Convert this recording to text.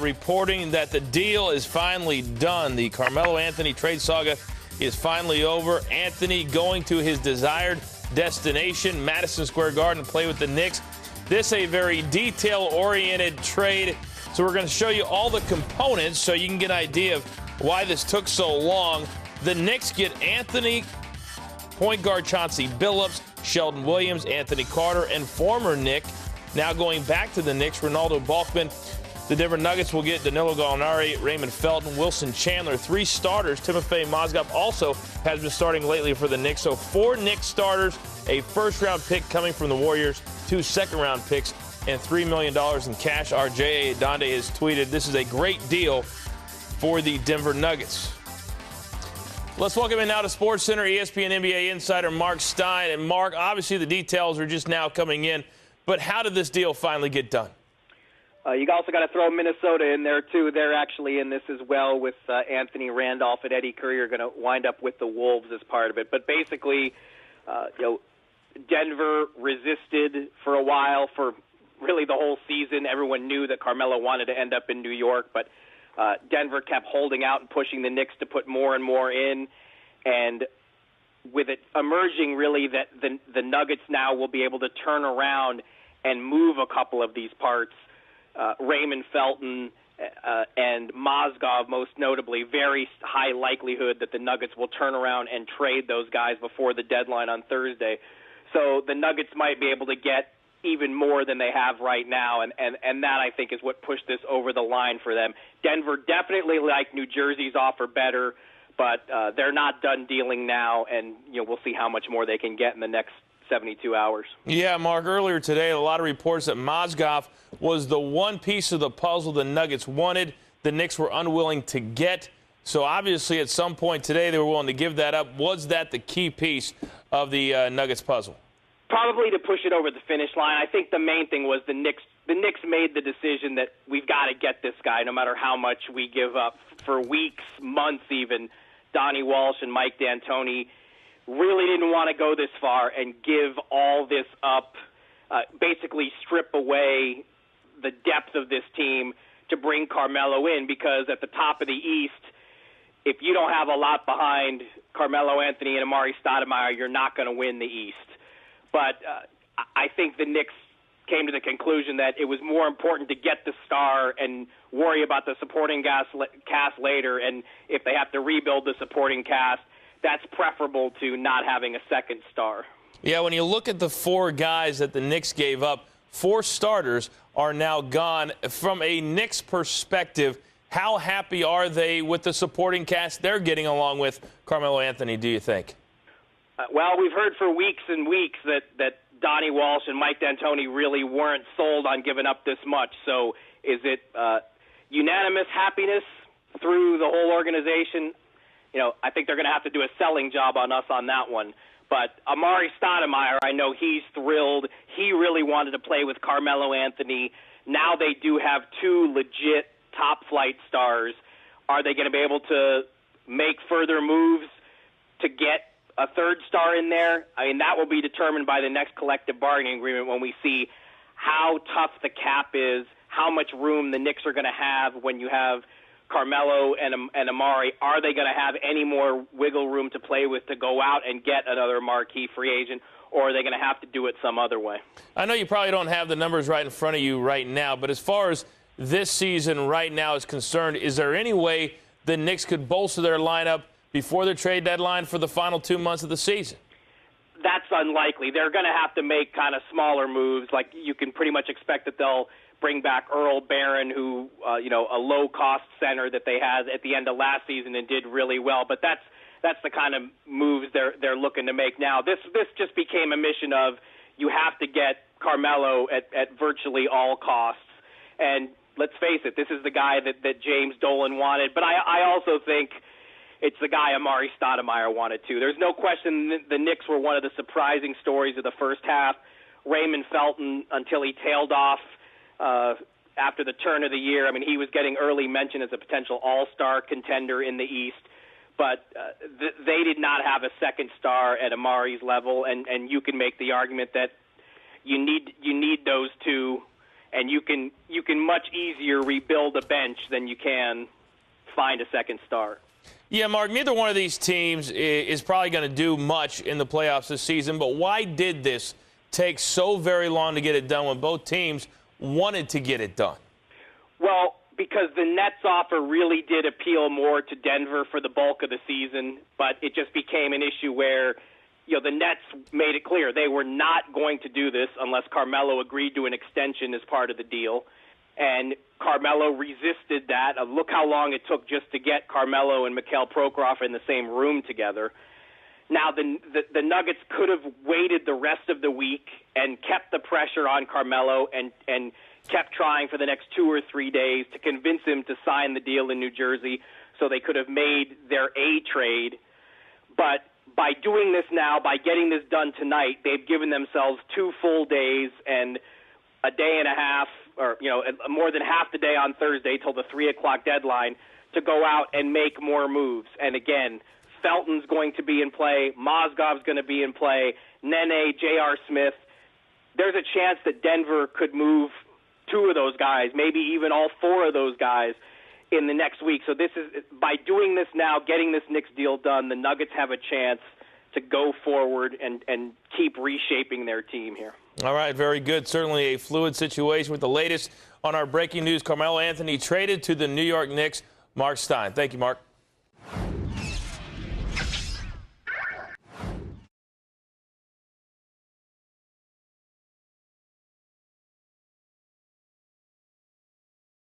reporting that the deal is finally done. The Carmelo Anthony trade saga is finally over. Anthony going to his desired destination, Madison Square Garden, to play with the Knicks. This is a very detail-oriented trade, so we're going to show you all the components so you can get an idea of why this took so long. The Knicks get Anthony, point guard Chauncey Billups, Sheldon Williams, Anthony Carter, and former Knick, now going back to the Knicks, Ronaldo Balkman. The Denver Nuggets will get Danilo Gallinari, Raymond Felton, Wilson Chandler, 3 starters. Timofey Mozgov also has been starting lately for the Knicks. So 4 Knicks starters, a first-round pick coming from the Warriors, 2 second-round picks, and $3 million in cash. Our J.A. Donde has tweeted, this is a great deal for the Denver Nuggets. Let's welcome in now to SportsCenter ESPN NBA insider Mark Stein. And Mark, obviously the details are just now coming in, but how did this deal finally get done? You also got to throw Minnesota in there, too. They're actually in this as well with Anthony Randolph and Eddie Curry are going to wind up with the Wolves as part of it. But basically, Denver resisted for a while, for really the whole season. Everyone knew that Carmelo wanted to end up in New York, but Denver kept holding out and pushing the Knicks to put more and more in. And with it emerging, really, that the Nuggets now will be able to turn around and move a couple of these parts, Raymond Felton and Mozgov, most notably, very high likelihood that the Nuggets will turn around and trade those guys before the deadline on Thursday. So the Nuggets might be able to get even more than they have right now, and that, I think, is what pushed this over the line for them. Denver definitely like New Jersey's offer better, but they're not done dealing now, and we'll see how much more they can get in the next 72 hours. Yeah, Mark, earlier today, a lot of reports that Mozgov was the one piece of the puzzle the Nuggets wanted, the Knicks were unwilling to get. So obviously at some point today they were willing to give that up. Was that the key piece of the Nuggets puzzle? Probably to push it over the finish line. I think the main thing was the Knicks made the decision that we've got to get this guy no matter how much we give up. For weeks, months even, Donnie Walsh and Mike D'Antoni really didn't want to go this far and give all this up, basically strip away the depth of this team to bring Carmelo in, because at the top of the East, if you don't have a lot behind Carmelo Anthony and Amari Stoudemire, you're not going to win the East. But I think the Knicks came to the conclusion that it was more important to get the star and worry about the supporting cast later, and if they have to rebuild the supporting cast, that's preferable to not having a second star. Yeah, when you look at the 4 guys that the Knicks gave up, 4 starters are now gone. From a Knicks perspective, how happy are they with the supporting cast they're getting along with Carmelo Anthony, do you think? Well, we've heard for weeks and weeks that Donnie Walsh and Mike D'Antoni really weren't sold on giving up this much. So is it unanimous happiness through the whole organization? I think they're going to have to do a selling job on us on that one. But Amari Stoudemire, I know he's thrilled. He really wanted to play with Carmelo Anthony. Now they do have 2 legit top-flight stars. Are they going to be able to make further moves to get a third star in there? I mean, that will be determined by the next collective bargaining agreement when we see how tough the cap is, how much room the Knicks are going to have when you have Carmelo and Amari. Are they going to have any more wiggle room to play with to go out and get another marquee free agent, or are they going to have to do it some other way? I know you probably don't have the numbers right in front of you right now, but as far as this season right now is concerned, is there any way the Knicks could bolster their lineup before the trade deadline for the final 2 months of the season? That's unlikely. They're going to have to make kind of smaller moves. Like, you can pretty much expect that they'll bring back Earl Barron, who, a low-cost center that they had at the end of last season and did really well. But that's the kind of moves they're looking to make now. This just became a mission of you have to get Carmelo at virtually all costs. And let's face it, this is the guy that James Dolan wanted. But I also think it's the guy Amari Stoudemire wanted too. There's no question the Knicks were one of the surprising stories of the first half. Raymond Felton, until he tailed off after the turn of the year. I mean, he was getting early mention as a potential all-star contender in the East. But they did not have a second star at Amari's level, and you can make the argument that you need those two, and you can much easier rebuild a bench than you can find a second star. Yeah, Mark, neither one of these teams is probably going to do much in the playoffs this season, but why did this take so very long to get it done when both teams wanted to get it done? Well, because the Nets offer really did appeal more to Denver for the bulk of the season, but it just became an issue where, the Nets made it clear they were not going to do this unless Carmelo agreed to an extension as part of the deal. And Carmelo resisted that. Look how long it took just to get Carmelo and Mikhail Prokhorov in the same room together. Now, the Nuggets could have waited the rest of the week and kept the pressure on Carmelo and kept trying for the next 2 or 3 days to convince him to sign the deal in New Jersey so they could have made their A trade. But by doing this now, by getting this done tonight, they've given themselves 2 full days and a day and a half, or more than half the day on Thursday till the 3 o'clock deadline to go out and make more moves. And again, Felton's going to be in play, Mosgov's going to be in play, Nene, J.R. Smith. There's a chance that Denver could move 2 of those guys, maybe even all 4 of those guys in the next week. So this is, by doing this now, getting this Knicks deal done, the Nuggets have a chance to go forward and keep reshaping their team here. All right, very good. Certainly a fluid situation. With the latest on our breaking news, Carmelo Anthony traded to the New York Knicks. Mark Stein. Thank you, Mark.